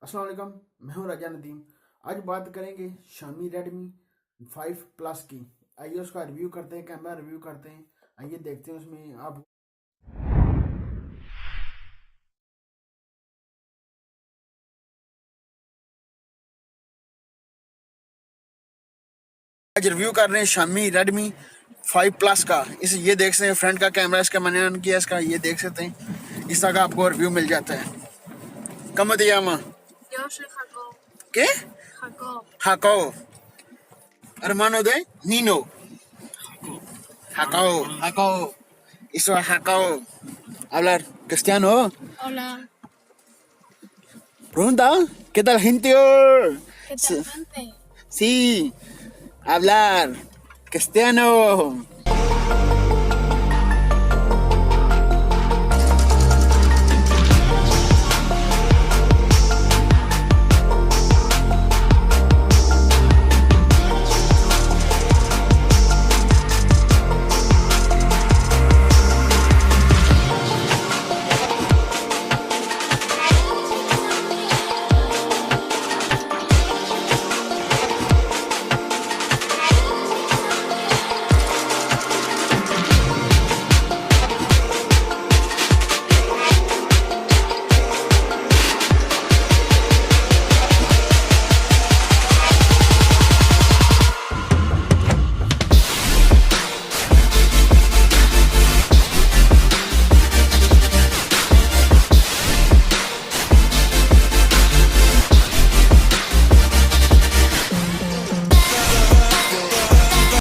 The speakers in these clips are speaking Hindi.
अस्सलाम वालेकुम, मैं हूं राजा नदीम। आज बात करेंगे शामी रेडमी 5 प्लस की। आइए उसका रिव्यू करते हैं, कैमरा रिव्यू करते हैं। आइए देखते हैं उसमें आप। आज रिव्यू कर रहे हैं शामी रेडमी 5 प्लस का। इस ये देख सकते हैं फ्रंट का कैमरा इसका मैंने ऑन किया, इसका ये देख सकते हैं। इस तरह का आपको रिव्यू मिल जाता है। कम दिया मा ¿Qué? Jacob. Hermano de Nino. Jacob. Hizo a Jacob. Hablar cristiano. Hola, Pregunta, ¿qué tal gente? ¿qué tal, gente? Sí, hablar cristiano.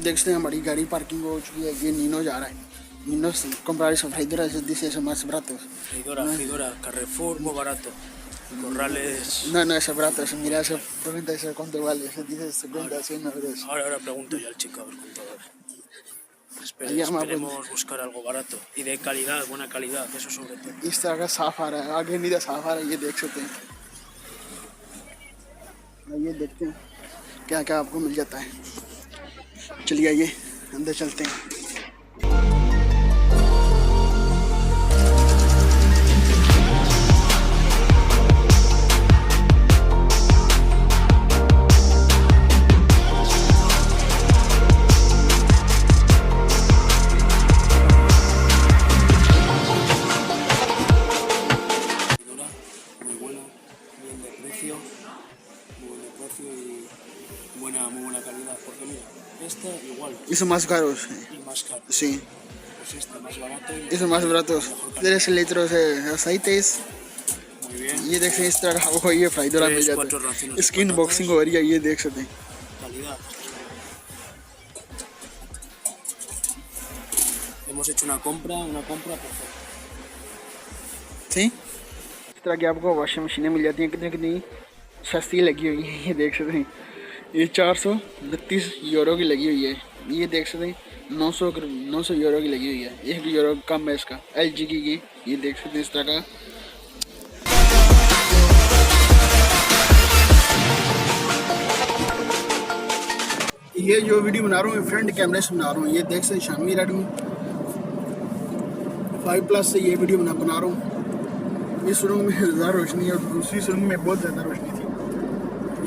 देखते हैं हमारी गाड़ी पार्किंग हो चुकी है। ये नीनो जा रहा है। Nino comprar esos freidores, dice eso más baratos. Freidora, Carrefour, muy barato. Corrales. No, eso es barato. Eso, mira, eso pregunta eso cuánto vale. Eso dice 50, 100 euros. Ahora pregunto yo al chico a ver cuánto vale. Esperemos buscar algo barato y de calidad, buena calidad, eso sobre todo. इस तरह का साफ आ रहा है, आगे नहीं साफ आ रहा है। ये देख सकते हैं। ये देखते हैं क्या क्या आपको मिल जाता है। चलिए आइए अंदर चलते हैं। Muy buena, bien de precio, muy buen de precio y muy buena calidad. Porque mira, esta igual Eso más caros. y más caro. Sí, Pues esta más barato y eso más baratos. 3 litros de aceites. muy bien. ये देख सकते हैं इस तरह का आपको ये फ्राइडोरा मिल 3-4 जाता raciones है। de skin patatas. बॉक्सिंग हो रही है, ये देख सकते हैं। Calidad. Hemos hecho una compra perfecta. Sí, इस तरह की आपको वॉशिंग मशीनें मिल जाती हैं। कितनी कितनी सस्ती लगी हुई है, ये देख सकते हैं। ये 432 यूरो की लगी हुई है। ये देख सकते हैं 900 यूरो की लगी हुई है। 1 यूरो कम है इसका। LG की ये देख सकते हैं इस तरह का। ये जो वीडियो बना रहा हूँ फ्रंट कैमरे से बना रहा हूँ। ये देख सकते हैं शामी रेडमी 5 प्लस से ये वीडियो बना रहा हूँ। इस रूम में ज़्यादा रोशनी है और दूसरी रूम में बहुत ज़्यादा रोशनी थी।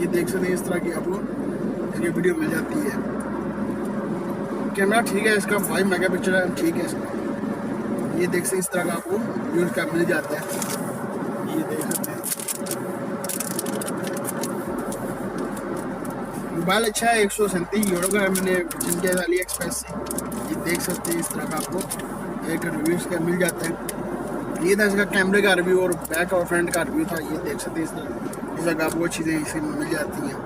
ये देख सकते हैं इस तरह की आपको इसकी वीडियो मिल जाती है। कैमरा ठीक है इसका, 5 मेगापिक्सल है, ठीक है इसका। ये देख सकते हैं इस तरह का आपको यूज़ का मिल जाता है। ये देख सकते हैं मोबाइल अच्छा है। 137 यूरो का मैंने जिनके अली एक्सप्रेस से। ये देख सकते हैं इस तरह का आपको एक रिव्यू का मिल जाता है। ये था इसका कैमरे का रिव्यू और बैक और फ्रंट का रिव्यू था। ये देख सकते हैं इस तरह का आपको चीज़ें इसमें मिल जाती हैं।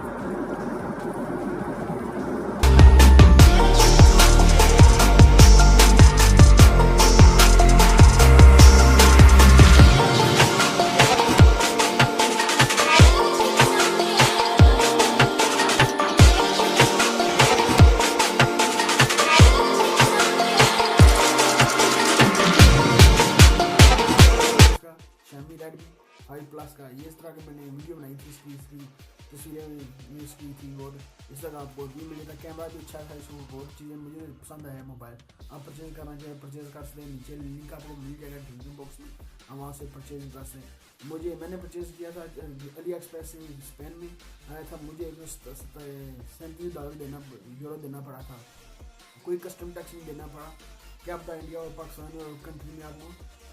शामी रेडमी 5 प्लस का ये इस तरह का मैंने वीडियो बनाई थी इसकी तस्वीरें यूज़ की थी और इस तरह आपको भी मिलेगा। कैमरा भी अच्छा था, इसको बहुत चीज़ें मुझे पसंद आया मोबाइल। आप परचेज करना चाहें परचेज कर सकते हैं, नीचे लिंक आपको मिल जाएगा डिस्क्रिप्शन बॉक्स में, हम वहाँ से परचेज कर सकते हैं। मैंने परचेज़ किया था अली एक्सप्रेस से, स्पेन में आया था। मुझे $37 यूरो देना पड़ा था, कोई कस्टम टैक्स नहीं देना पड़ा। क्या पता इंडिया और पाकिस्तान और कंट्री में आपको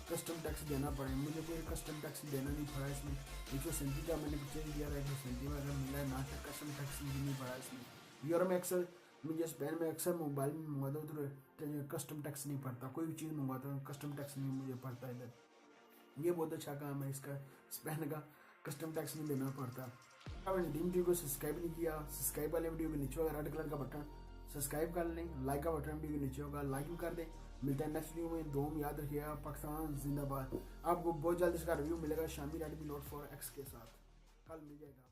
कस्टम टैक्स देना पड़े, मुझे कोई कस्टम टैक्स देना नहीं पड़ा इसमें। 137 का मैंने परचेज किया था, 137 में अगर मिला है ना तो कस्टम टैक्स नहीं पड़ा इसमें। यूरोप में अक्सर मुझे स्पेन में अक्सर मोबाइल में मंगवाता हूँ तो कस्टम टैक्स नहीं पड़ता, कोई भी चीज़ मंगवाता हूँ कस्टम टैक्स नहीं मुझे पड़ता इधर। ये बहुत अच्छा काम है इसका, स्पेन का कस्टम टैक्स नहीं देना पड़ता। आपने वीडियो को सब्सक्राइब नहीं किया, सब्सक्राइब वाले वीडियो के नीचे होगा रेड कलर का बटन, सब्सक्राइब कर लें। लाइक का बटन वीडियो के नीचे होगा, लाइक भी कर दें। मिलता है नेक्स्ट वीडियो में। दो याद रखिएगा, पाकिस्तान जिंदाबाद। आपको बहुत जल्द इसका रिव्यू मिलेगा Xiaomi Redmi Note 4X के साथ, कल मिल जाएगा।